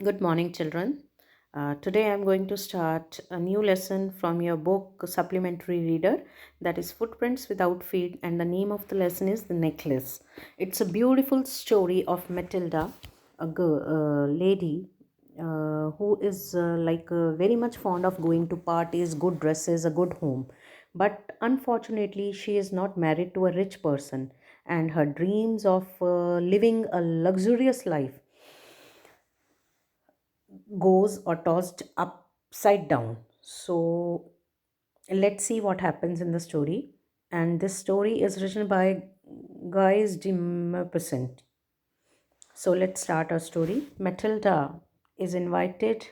Good morning, children. Today I'm going to start a new lesson from your book Supplementary Reader, that is Footprints Without Feet, and the name of the lesson is The Necklace. It's a beautiful story of Matilda, a lady who is very much fond of going to parties, good dresses, a good home. But unfortunately, she is not married to a rich person, and her dreams of living a luxurious life goes or tossed upside down. So let's see what happens in the story. And this story is written by Guy de Maupassant. So let's start our story. Matilda is invited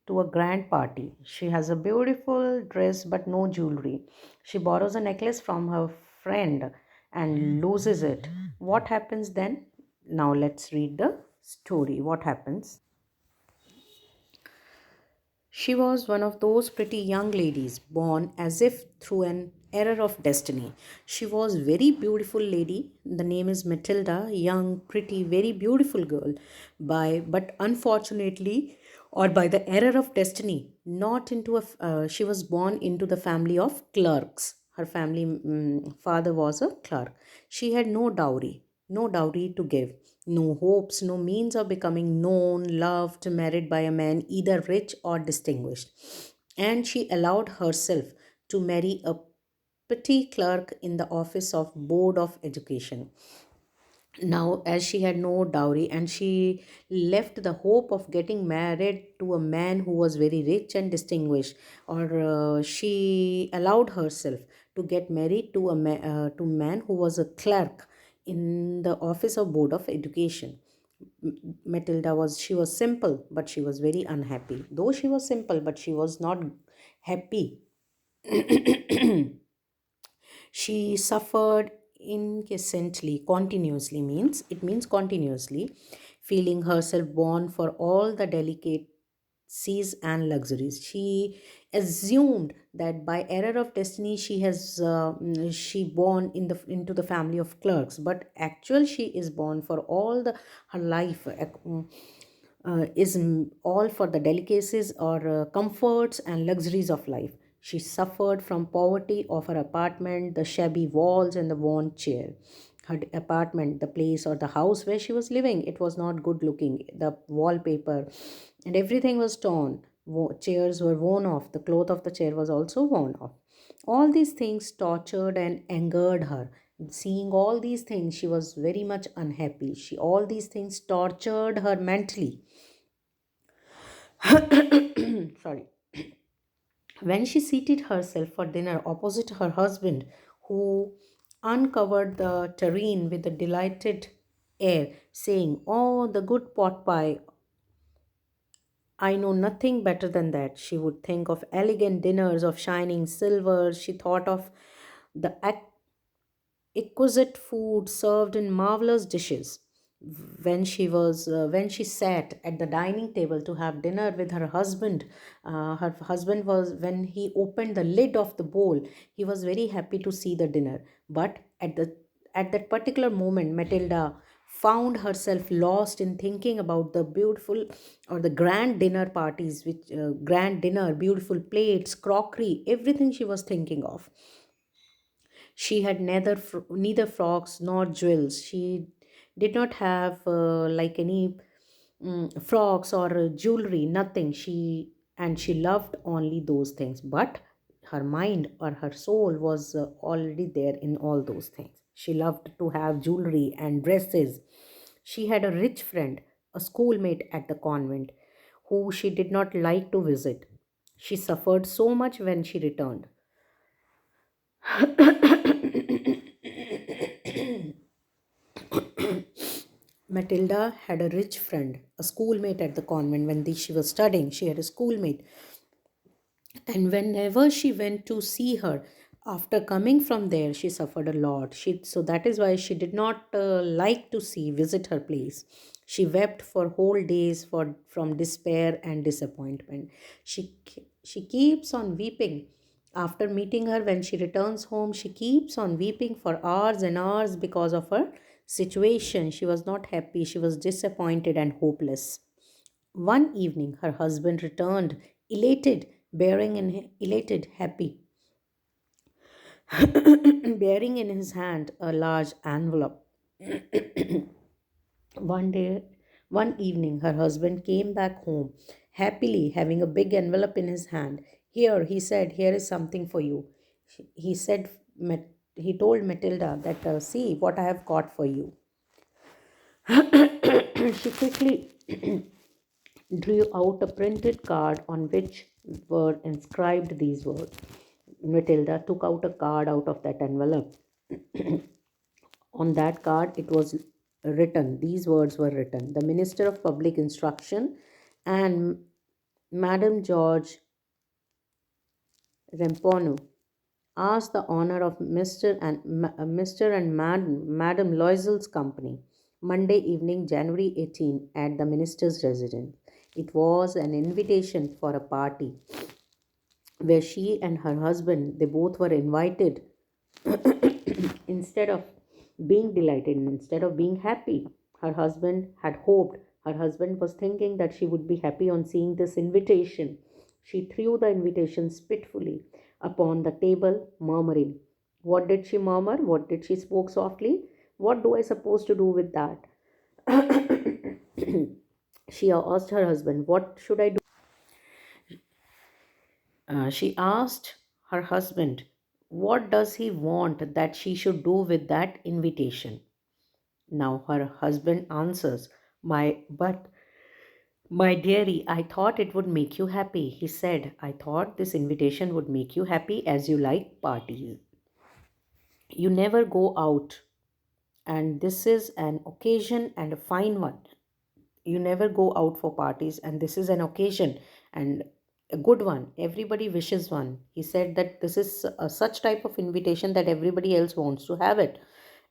to a grand party. She has a beautiful dress but no jewelry. She borrows a necklace from her friend and loses it. What happens then? Now let's read the story. What happens? She was one of those pretty young ladies born as if through an error of destiny. She was very beautiful lady. The name is Matilda, young, pretty, very beautiful girl. But unfortunately, or by the error of destiny, not into she was born into the family of clerks. Her family father was a clerk. She had no dowry to give, no hopes, no means of becoming known, loved, married by a man either rich or distinguished. And she allowed herself to marry a petty clerk in the office of Board of Education. Now, as she had no dowry and she left the hope of getting married to a man who was very rich and distinguished, or she allowed herself to get married to to a man who was a clerk in the office of Board of Education. Matilda was simple, but she was very unhappy. Though she was simple, but she was not happy. She suffered incessantly, continuously means it means continuously, feeling herself born for all the delicacies and luxuries. She assumed that by error of destiny she born into the family of clerks, but actual she is born for all the her life. Is all for the delicacies or comforts and luxuries of life. She suffered from poverty of her apartment, the shabby walls, and the worn chair. Her apartment, the place or the house where she was living, it was not good looking. The wallpaper and everything was torn. Chairs were worn off. The cloth of the chair was also worn off. All these things tortured and angered her. Seeing all these things, she was very much unhappy. All these things tortured her mentally. Sorry. When she seated herself for dinner opposite her husband, who uncovered the terrine with a delighted air, saying, "Oh, the good pot pie! I know nothing better than that." She would think of elegant dinners of shining silver. She thought of the exquisite food served in marvelous dishes. When she sat at the dining table to have dinner with her husband was when he opened the lid of the bowl, he was very happy to see the dinner. But at that particular moment, Matilda found herself lost in thinking about the beautiful or the grand dinner parties, which grand dinner, beautiful plates, crockery, everything she was thinking of. She had neither frocks nor jewels. She did not have any frocks or jewelry, nothing. She loved only those things. But her mind or her soul was already there in all those things. She loved to have jewelry and dresses. She had a rich friend, a schoolmate at the convent, who she did not like to visit. She suffered so much when she returned. Matilda had a rich friend, a schoolmate at the convent when she was studying. She had a schoolmate, and whenever she went to see her, after coming from there, she suffered a lot. So that is why she did not like to visit her place. She wept for whole days from despair and disappointment. She keeps on weeping. After meeting her, when she returns home, she keeps on weeping for hours and hours because of her situation. She was not happy. She was disappointed and hopeless. One evening, her husband returned, elated, happy, bearing in his hand a large envelope. One day, one evening, her husband came back home, happily having a big envelope in his hand. Here, he said, here is something for you. He said, he told Matilda that, see what I have got for you. She quickly drew out a printed card on which were inscribed these words. Matilda took out a card out of that envelope. On that card, it was written, these words were written: the Minister of Public Instruction and Madam George Rampono asked the honor of Mr. and Madam Loisel's company Monday evening, January 18, at the minister's residence. It was an invitation for a party where she and her husband, they both were invited. Instead of being delighted, instead of being happy, her husband had hoped, her husband was thinking that she would be happy on seeing this invitation. She threw the invitation spitefully upon the table, murmuring. What did she murmur? What did she spoke softly? What do I suppose to do with that? She asked her husband, what should I do? She asked her husband, what does he want that she should do with that invitation? Now her husband answers, my dearie, I thought it would make you happy. He said, I thought this invitation would make you happy as you like parties. You never go out, and this is an occasion and a fine one. You never go out for parties, and this is an occasion and a good one. Everybody wishes one. He said that this is such type of invitation that everybody else wants to have it,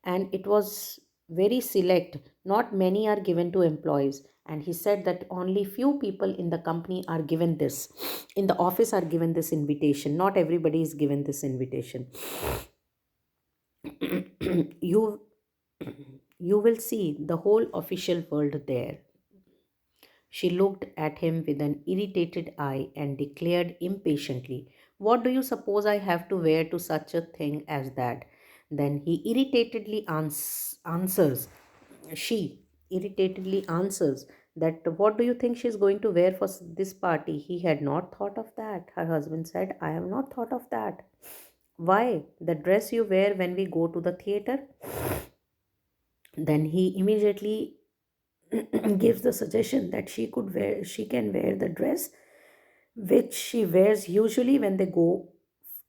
and it was very select. Not many are given to employees, and he said that only few people in the company are given this, in the office are given this invitation. Not everybody is given this invitation. you you will see the whole official world there. She looked at him with an irritated eye and declared impatiently, what do you suppose I have to wear to such a thing as that? Then he irritatedly answers, she irritatedly answers, that what do you think she's going to wear for this party? He had not thought of that. Her husband said, I have not thought of that. Why? The dress you wear when we go to the theater? Then he immediately gives the suggestion that she can wear the dress which she wears usually when they go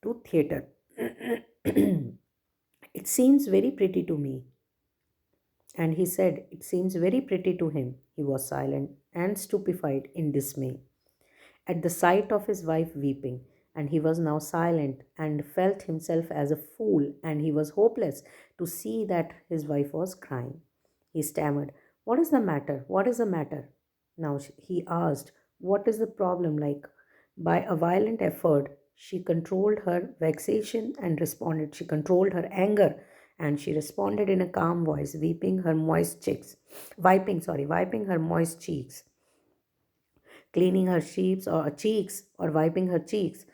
to theater. It seems very pretty to me. And he said, it seems very pretty to him. He was silent and stupefied in dismay at the sight of his wife weeping, and he was now silent and felt himself as a fool, and he was hopeless to see that his wife was crying. He stammered, what is the matter? What is the matter? Now he asked, what is the problem like? By a violent effort, she controlled her vexation and responded. She controlled her anger and she responded in a calm voice, wiping her moist cheeks, cleaning her cheeks or wiping her cheeks.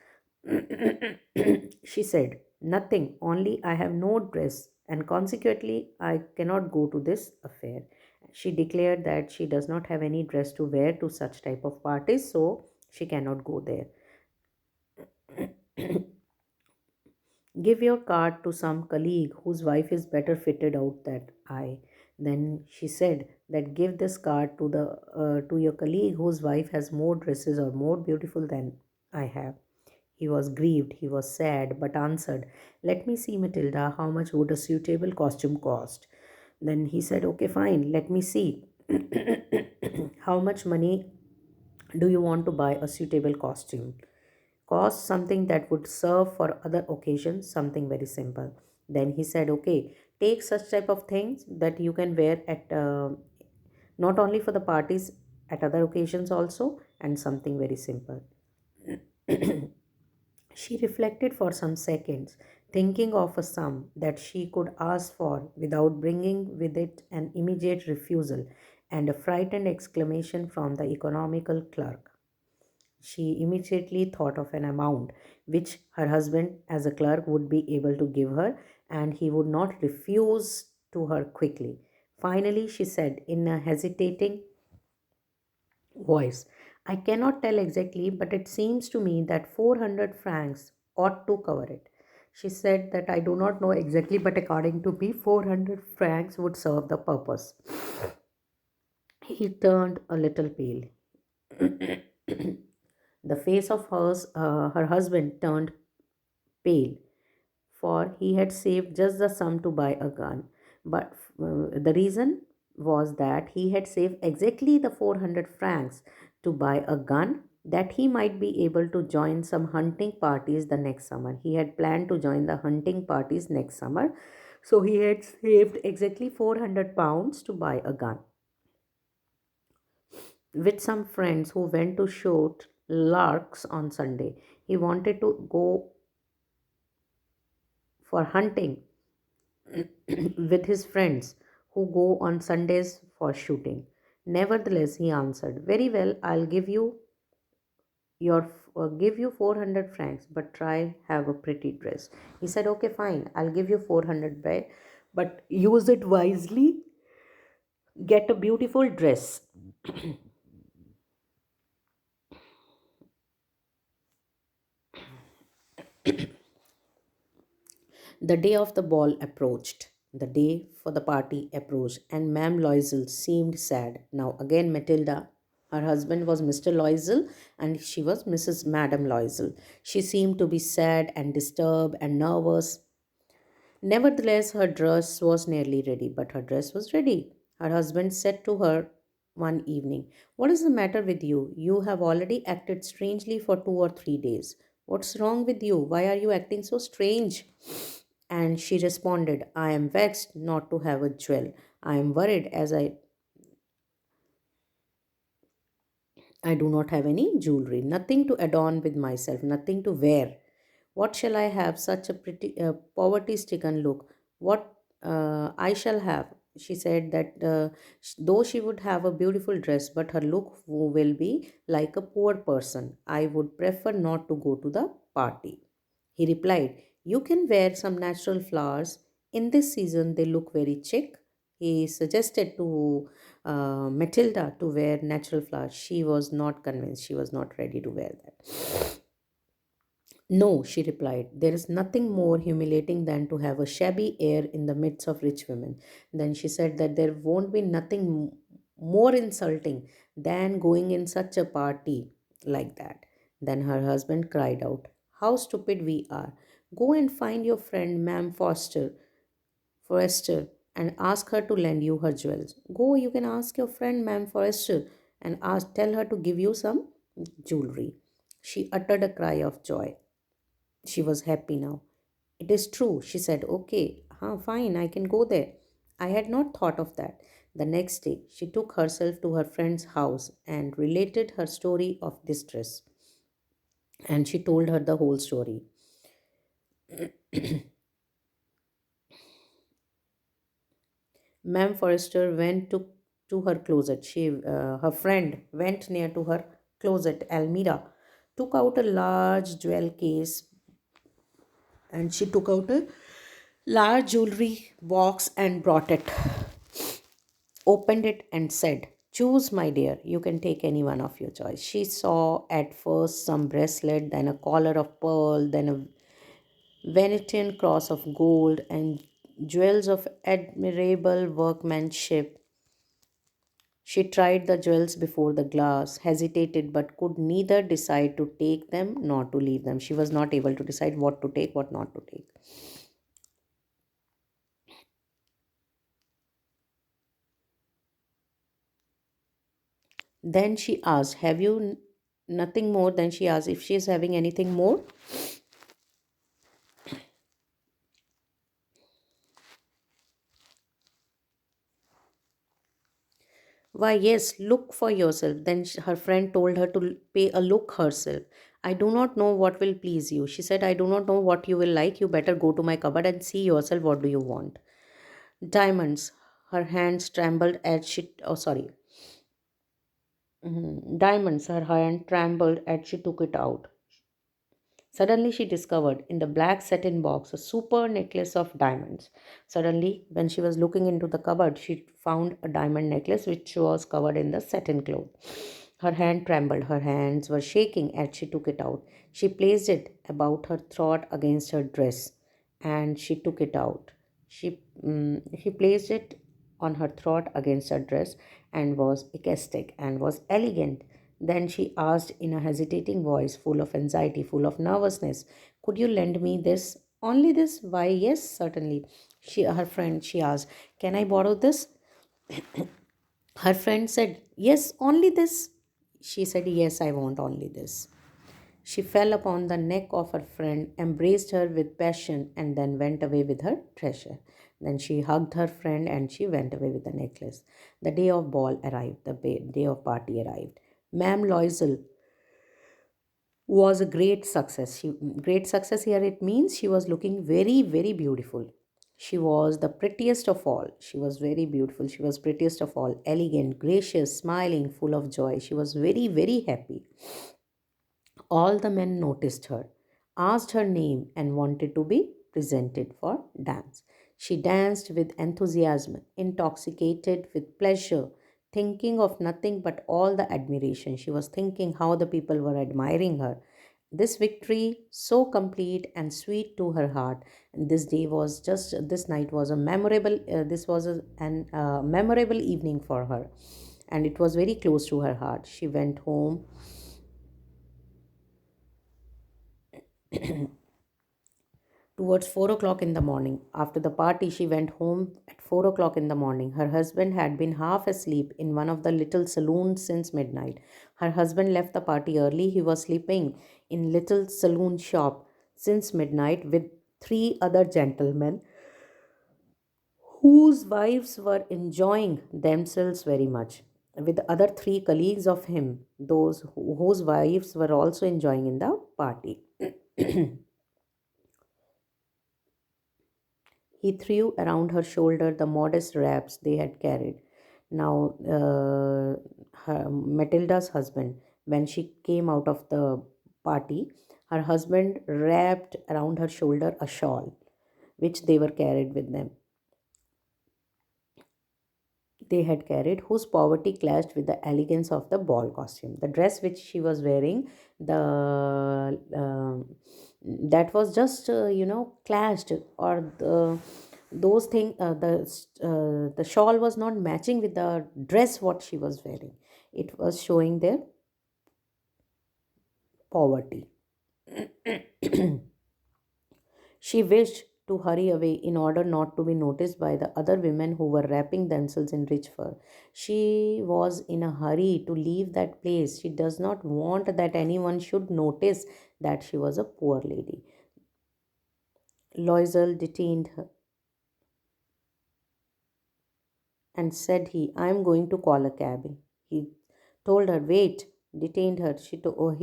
She said, nothing, only I have no dress and consequently I cannot go to this affair. She declared that she does not have any dress to wear to such type of parties, so she cannot go there. Give your card to some colleague whose wife is better fitted out than I. Then she said that give this card to your colleague whose wife has more dresses or more beautiful than I have. He was grieved, he was sad, but answered, let me see, Matilda, how much would a suitable costume cost? Then he said, okay, fine, let me see. How much money do you want to buy a suitable costume? Cost something that would serve for other occasions, something very simple. Then he said, okay, take such type of things that you can wear at not only for the parties, at other occasions also, and something very simple. She reflected for some seconds, thinking of a sum that she could ask for without bringing with it an immediate refusal, and a frightened exclamation from the economical clerk. She immediately thought of an amount which her husband, as a clerk, would be able to give her, and he would not refuse to her quickly. Finally, she said in a hesitating voice, I cannot tell exactly, but it seems to me that 400 francs ought to cover it. She said that I do not know exactly, but according to me, 400 francs would serve the purpose. He turned a little pale. The face of her husband turned pale, for he had saved just the sum to buy a gun. But the reason was that he had saved exactly the 400 francs to buy a gun that he might be able to join some hunting parties the next summer. He had planned to join the hunting parties next summer, so he had saved exactly 400 pounds to buy a gun. With some friends who went to shoot larks on Sunday, he wanted to go for hunting with his friends who go on Sundays for shooting. Nevertheless, he answered, very well, I'll give you 400 francs, but try have a pretty dress. He said, okay, fine, I'll give you 400, but use it wisely. Get a beautiful dress. The day of the ball approached. The day for the party approached, and Ma'am Loisel seemed sad. Now, again, Matilda, her husband was Mr. Loisel, and she was Mrs. Madame Loisel. She seemed to be sad and disturbed and nervous. Nevertheless, her dress was nearly ready, but her dress was ready. Her husband said to her one evening, what is the matter with you? You have already acted strangely for 2 or 3 days. What's wrong with you? Why are you acting so strange? And she responded, I am vexed not to have a jewel. I am worried as I do not have any jewelry, nothing to adorn with myself, nothing to wear. What shall I have? Such a pretty, poverty stricken look. What I shall have? She said that though she would have a beautiful dress, but her look will be like a poor person. I would prefer not to go to the party. He replied, you can wear some natural flowers. In this season, they look very chic. He suggested to Matilda to wear natural flowers. She was not convinced. She was not ready to wear that. No, she replied, there is nothing more humiliating than to have a shabby air in the midst of rich women. Then she said that there won't be nothing more insulting than going in such a party like that. Then her husband cried out, how stupid we are. Go and find your friend, Ma'am Forrester, and ask her to lend you her jewels. Go, you can ask your friend, Ma'am Forrester, and tell her to give you some jewelry. She uttered a cry of joy. She was happy now. It is true, she said. Okay, fine, I can go there. I had not thought of that. The next day, she took herself to her friend's house and related her story of distress. And she told her the whole story. Ma'am Forrester went to her closet. Her friend went near to her closet, Almira, took out a large jewel case, and she took out a large jewelry box and brought it, opened it, and said, choose, my dear, you can take any one of your choice. She saw at first some bracelet, then a collar of pearl, then a Venetian cross of gold, and jewels of admirable workmanship. She tried the jewels before the glass, hesitated, but could neither decide to take them nor to leave them. She was not able to decide what to take, what not to take. Then she asked, have you nothing more? Then she asked if she is having anything more. Why, yes, look for yourself. Then her friend told her to pay a look herself. I do not know what will please you. She said, I do not know what you will like. You better go to my cupboard and see yourself what do you want. Diamonds. Her hands trembled as she, diamonds, her hand trembled as she took it out. Suddenly, she discovered in the black satin box a super necklace of diamonds. Suddenly, when she was looking into the cupboard, she found a diamond necklace which was covered in the satin cloth. Her hand trembled, her hands were shaking as she took it out. She placed it about her throat against her dress and she took it out. She placed it on her throat against her dress and was ecstatic and was elegant. Then she asked in a hesitating voice, full of anxiety, full of nervousness, "Could you lend me this? Only this?" "Why, yes, certainly." She asked, "Can I borrow this?" Her friend said, "Yes, only this." She said, "Yes, I want only this." She fell upon the neck of her friend, embraced her with passion, and then went away with her treasure. Then she hugged her friend and she went away with the necklace. The day of ball arrived, the day of party arrived. Ma'am Loisel was a great success here. It means she was looking very, very beautiful. She was the prettiest of all. She was very beautiful. She was prettiest of all, elegant, gracious, smiling, full of joy. She was very, very happy. All the men noticed her, asked her name, and wanted to be presented for dance. She danced with enthusiasm, intoxicated with pleasure, thinking of nothing but all the admiration. She was thinking how the people were admiring her. This victory, so complete and sweet to her heart, and this night was a memorable. This was an memorable evening for her, and it was very close to her heart. She went home towards 4 o'clock in the morning. After the party, she went home at 4 o'clock in the morning. Her husband had been half asleep in one of the little saloons since midnight. Her husband left the party early. He was sleeping in little saloon shop since midnight with three other gentlemen whose wives were enjoying themselves very much. With the other three colleagues of him, whose wives were also enjoying in the party. He threw around her shoulder the modest wraps they had carried. Now, Matilda's husband, when she came out of the party, her husband wrapped around her shoulder a shawl which they were carried with them. They had carried, whose poverty clashed with the elegance of the ball costume. The dress which she was wearing, the that was just clashed, or those thing the shawl was not matching with the dress what she was wearing. It was showing their poverty. She wished to hurry away in order not to be noticed by the other women who were wrapping themselves in rich fur. She was in a hurry to leave that place. She does not want that anyone should notice that she was a poor lady. Loisel detained her and said I am going to call a cab. He told her, wait, detained her. He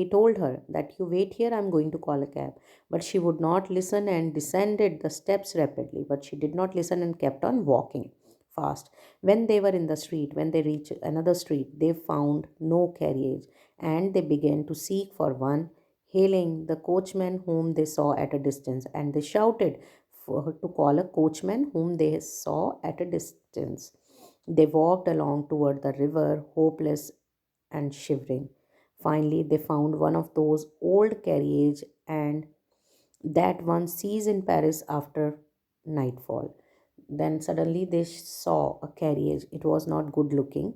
told her that you wait here, I am going to call a cab. But she would not listen and descended the steps rapidly. But she did not listen and kept on walking fast. When they were in the street, when they reached another street, they found no carriage and they began to seek for one, hailing the coachman whom they saw at a distance. And they shouted for her to call a coachman whom they saw at a distance. They walked along toward the river, hopeless and shivering. Finally, they found one of those old carriages, and that one sees in Paris after nightfall. Then suddenly they saw a carriage. It was not good looking.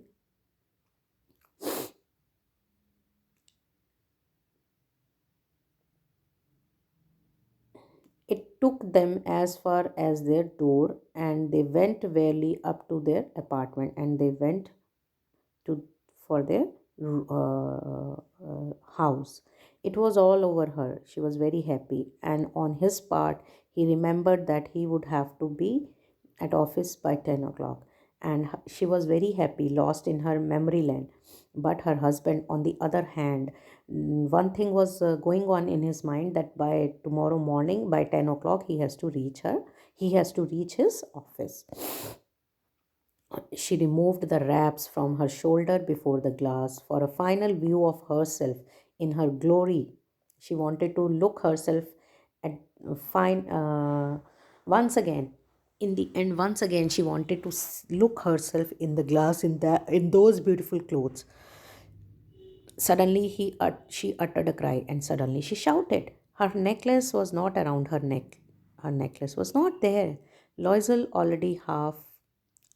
It took them as far as their door, and they went wearily up to their apartment, and they went to for their house. It was all over her. She was very happy, and on his part, he remembered that he would have to be at office by 10 o'clock, and she was very happy, lost in her memory land. But her husband, on the other hand, one thing was going on in his mind, that by tomorrow morning, by 10 o'clock, he has to reach her. He has to reach his office. She removed the wraps from her shoulder before the glass for a final view of herself in her glory. She wanted to look herself at fine once again. In the end, once again, she wanted to look herself in the glass in those beautiful clothes. Suddenly, she uttered a cry, and suddenly she shouted. Her necklace was not around her neck. Her necklace was not there. Loisel, already half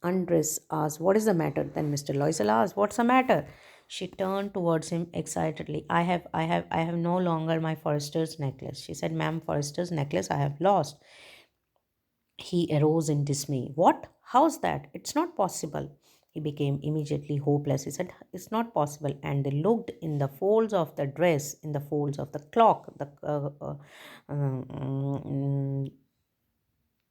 undressed, asked, "What is the matter?" Then Mr. Loisel asked, "What's the matter?" She turned towards him excitedly. I have no longer my Forester's necklace." She said, "Ma'am, Forester's necklace I have lost." He arose in dismay. "What? How's that? It's not possible." He became immediately hopeless. He said, "It's not possible." And they looked in the folds of the dress, in the folds of the cloak,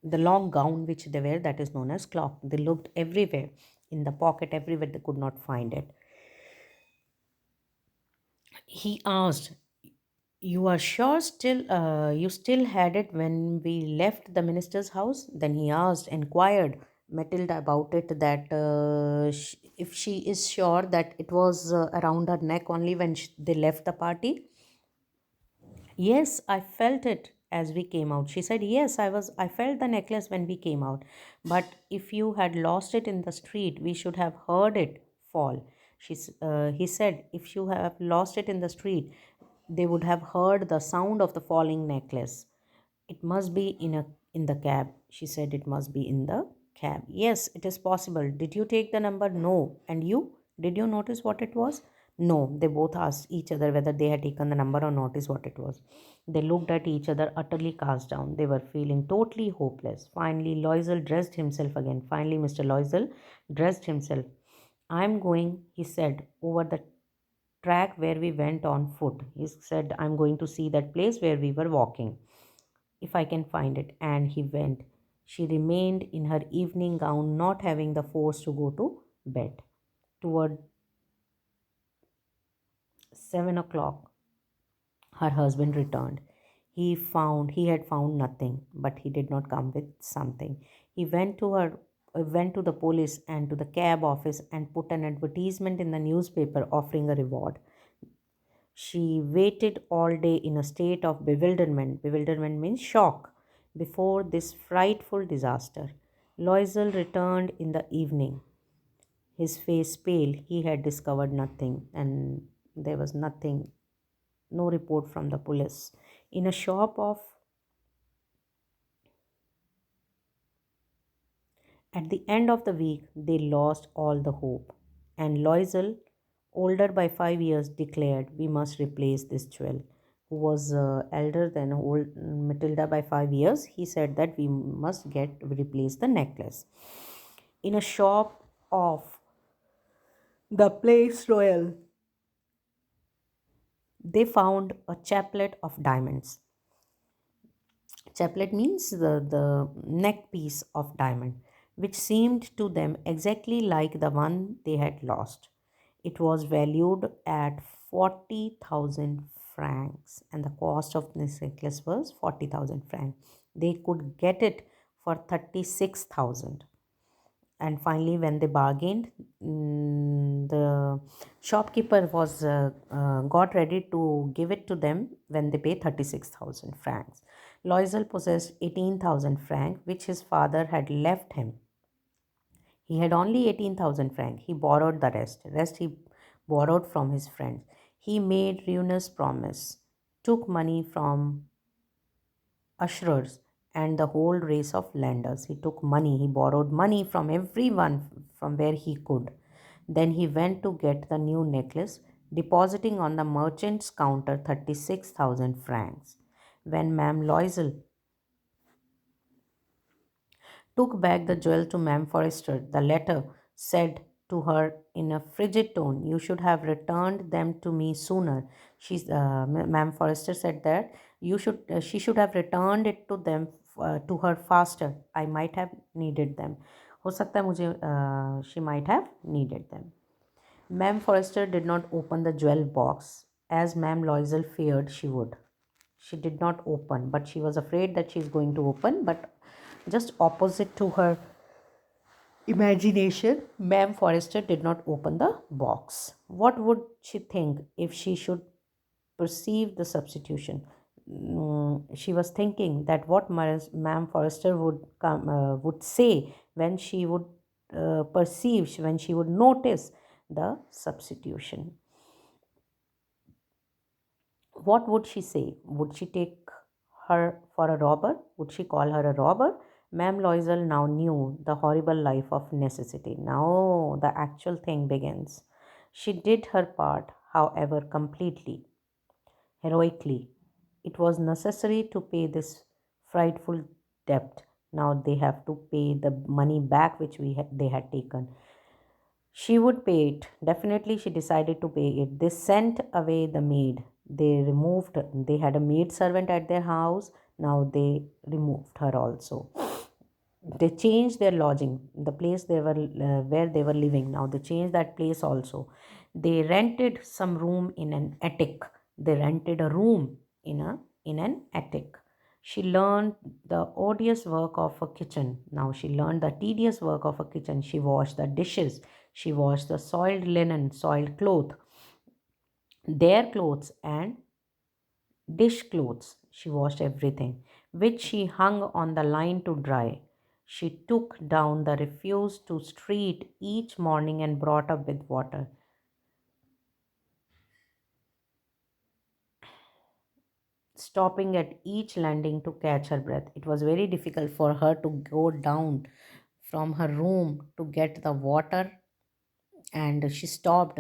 the long gown which they wear, that is known as cloak. They looked everywhere, in the pocket, everywhere. They could not find it. He asked, "You are sure you still had it when we left the minister's house?" Then he asked, inquired Matilda about it, that if she is sure that it was around her neck only when they left the party. "Yes, I felt it as we came out." She said, "Yes, I felt the necklace when we came out. But if you had lost it in the street, we should have heard it fall." He said, "If you have lost it in the street, they would have heard the sound of the falling necklace. It must be in the cab." She said, "It must be in the cab." "Yes, it is possible. Did you take the number?" "No." "And you? Did you notice what it was?" "No." They both asked each other whether they had taken the number or noticed what it was. They looked at each other, utterly cast down. They were feeling totally hopeless. Finally, Loisel dressed himself again. Finally, Mr. Loisel dressed himself. "I'm going," he said, "over the track where we went on foot." He said, "I'm going to see that place where we were walking, if I can find it." And he went. She remained in her evening gown, not having the force to go to bed. Toward 7 o'clock, her husband returned. He had found nothing, but he did not come with something. He went to the police and to the cab office and put an advertisement in the newspaper offering a reward. She waited all day in a state of bewilderment. Bewilderment means shock before this frightful disaster. Loisel returned in the evening, his face pale. He had discovered nothing, and there was nothing, no report from the police. In a shop of At the end of the week, they lost all the hope, and Loisel, older by 5 years, declared, "We must replace this jewel." Who was elder than old Matilda by 5 years, he said that we must get replace the necklace. In a shop of the Place Royal, they found a chaplet of diamonds. Chaplet means the neck piece of diamond, which seemed to them exactly like the one they had lost. It was valued at 40,000 francs, and the cost of this necklace was 40,000 francs. They could get it for 36,000. And finally, when they bargained, the shopkeeper was got ready to give it to them when they paid 36,000 francs. Loisel possessed 18,000 francs, which his father had left him. He had only 18,000 francs. He borrowed the rest he borrowed from his friends. He made ruinous promise, took money from usherers and the whole race of lenders. He took money, he borrowed money from everyone from where he could. Then he went to get the new necklace, depositing on the merchant's counter 36,000 francs. When Ma'am Loisel took back the jewel to Ma'am Forrester, the latter said to her in a frigid tone, "You should have returned them to me sooner." Ma'am Forrester said that she should have returned it to them to her faster. I might have needed them. हो सकता है मुझे she might have needed them. Ma'am Forrester did not open the jewel box as Ma'am Loisel feared she would. She did not open, but she was afraid that she is going to open. But just opposite to her imagination, Ma'am Forrester did not open the box. What would she think if she should perceive the substitution? She was thinking that what Ma'am Forrester would say when she would perceive, when she would notice the substitution. What would she say? Would she take her for a robber? Would she call her a robber? Ma'am Loisel now knew the horrible life of necessity. Now the actual thing begins. She did her part, however, completely, heroically. It was necessary to pay this frightful debt. Now they have to pay the money back which they had taken. She would pay it. Definitely, she decided to pay it. They sent away the maid. They had a maid servant at their house. Now they removed her also. They changed their lodging, the place where they were living. Now they changed that place also. They rented some room in an attic. They rented a room in an attic. She learned the odious work of a kitchen. Now she learned the tedious work of a kitchen. She washed the dishes. She washed the soiled linen, soiled cloth, their clothes, and dish clothes. She washed everything, which she hung on the line to dry. She took down the refuse to street each morning and brought up with water, stopping at each landing to catch her breath. It was very difficult for her to go down from her room to get the water, and she stopped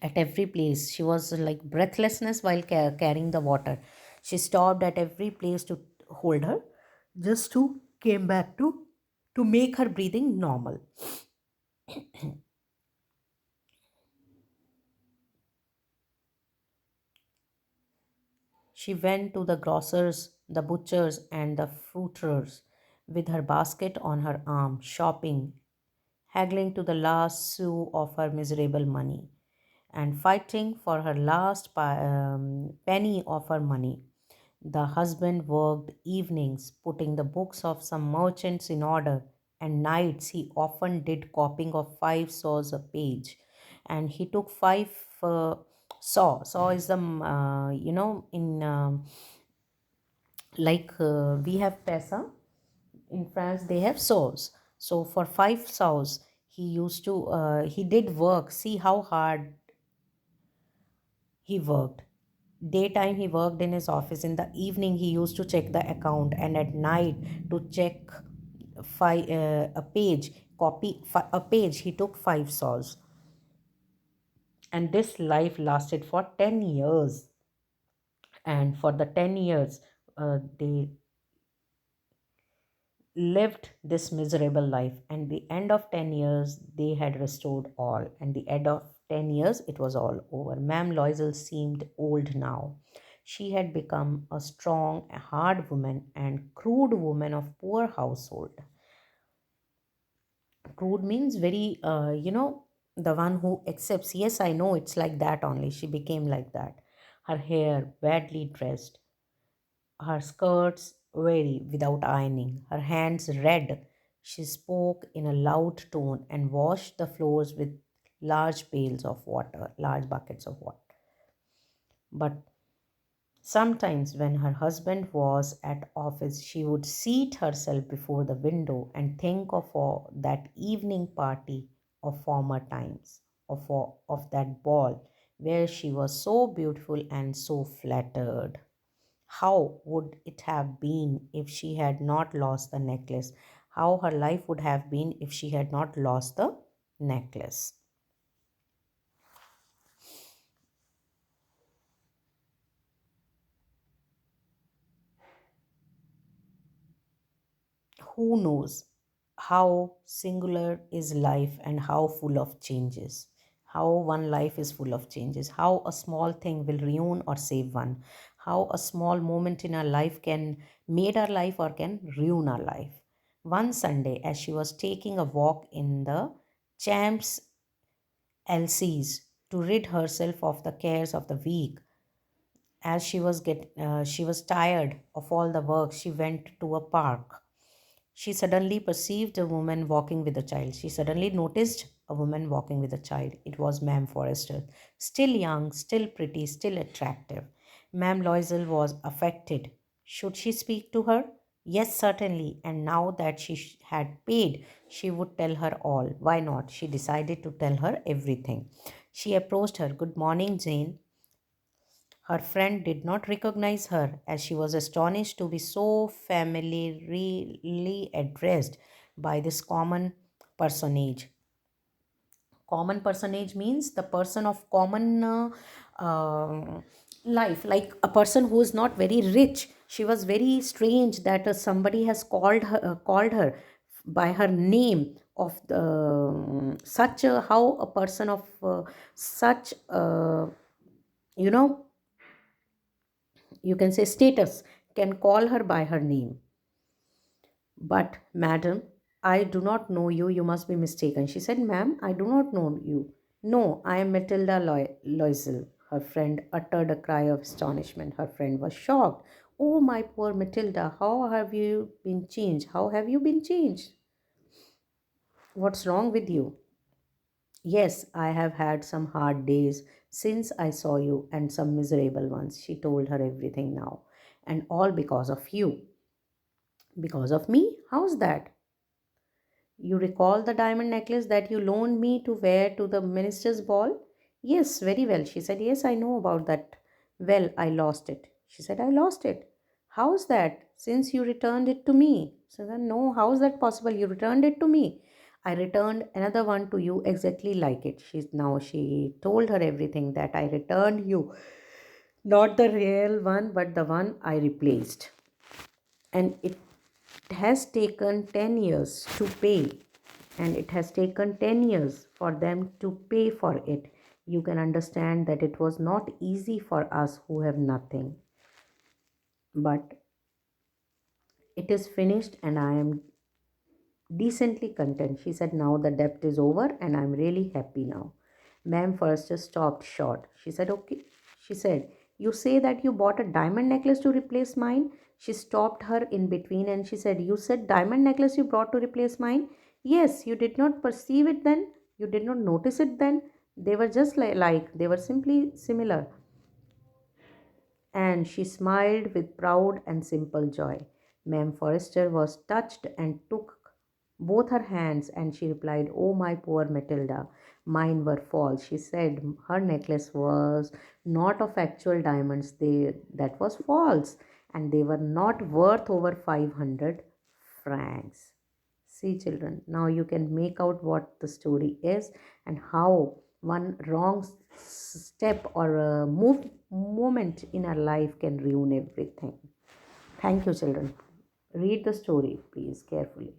at every place. She was like breathlessness while carrying the water. She stopped at every place to hold her, just to came back to make her breathing normal. She went to the grocers, the butchers, and the fruiterers with her basket on her arm, shopping, haggling to the last sou of her miserable money, and fighting for her last penny of her money. The husband worked evenings, putting the books of some merchants in order, and nights he often did copying of 5 saws a page. And he took five saw is the in we have pesa in France. They have saws. So for 5 saws he did work. See how hard he worked. Daytime he worked in his office. In the evening he used to check the account, and at night to check a page, a page. He took 5 saws, and this life lasted for 10 years. And for the 10 years they lived this miserable life, and the end of 10 years they had restored all, and the end of 10 years it was all over. Ma'am Loisel seemed old now. She had become a strong, hard woman and crude woman of poor household. Crude means very the one who accepts. Yes, I know, it's like that only. She became like that. Her hair badly dressed, her skirts weary without ironing, her hands red. She spoke in a loud tone and washed the floors with large pails of water, large buckets of water. But sometimes, when her husband was at office, she would seat herself before the window and think of that evening party of former times, of that ball where she was so beautiful and so flattered. How would it have been if she had not lost the necklace? How her life would have been if she had not lost the necklace? Who knows how singular is life and how full of changes? How one life is full of changes? How a small thing will ruin or save one? How a small moment in our life can make our life or can ruin our life? One Sunday, as she was taking a walk in the Champs Elysees to rid herself of the cares of the week, as she was tired of all the work, she went to a park She suddenly perceived a woman walking with a child. She suddenly noticed a woman walking with a child. It was Ma'am Forrester, still young, still pretty, still attractive. Ma'am Loisel was affected. Should she speak to her? Yes, certainly. And now that she had paid, she would tell her all. Why not? She decided to tell her everything. She approached her. Good morning, Jane. Her friend did not recognize her, as she was astonished to be so familiarly addressed by this common personage. Common personage means the person of common life, like a person who is not very rich. She was very strange that somebody has called her by her name of the such a, how a person of such you know you can say status can call her by her name. But madam, I do not know you, you must be mistaken. She said, ma'am, I do not know you. No, I am Matilda Loisel. Her friend uttered a cry of astonishment. Her friend was shocked. Oh, my poor Matilda, how have you been changed? How have you been changed? What's wrong with you? Yes, I have had some hard days since I saw you and some miserable ones. She told her everything now. And all because of you. Because of me? How's that? You recall the diamond necklace that you loaned me to wear to the minister's ball? Yes, very well. She said, yes, I know about that. Well, I lost it. She said, I lost it. How's that? Since you returned it to me. So then, no, how's that possible? You returned it to me. I returned another one to you exactly like it. She told her everything that I returned you. Not the real one, but the one I replaced. And it has taken 10 years to pay, and it has taken 10 years for them to pay for it. You can understand that it was not easy for us who have nothing, but it is finished and I am decently content. She said, now the debt is over and I'm really happy now. Ma'am Forrester stopped short. She said, okay. She said, you say that you bought a diamond necklace to replace mine? She stopped her in between and she said, you said diamond necklace you brought to replace mine? Yes, you did not perceive it then? You did not notice it then? They were just like they were simply similar. And she smiled with proud and simple joy. Ma'am Forrester was touched and took both her hands, and she replied, oh, my poor Matilda, mine were false. She said her necklace was not of actual diamonds, that was false, and they were not worth over 500 francs. See, children, now you can make out what the story is and how one wrong step or a moment in our life can ruin everything. Thank you, children. Read the story, please, carefully.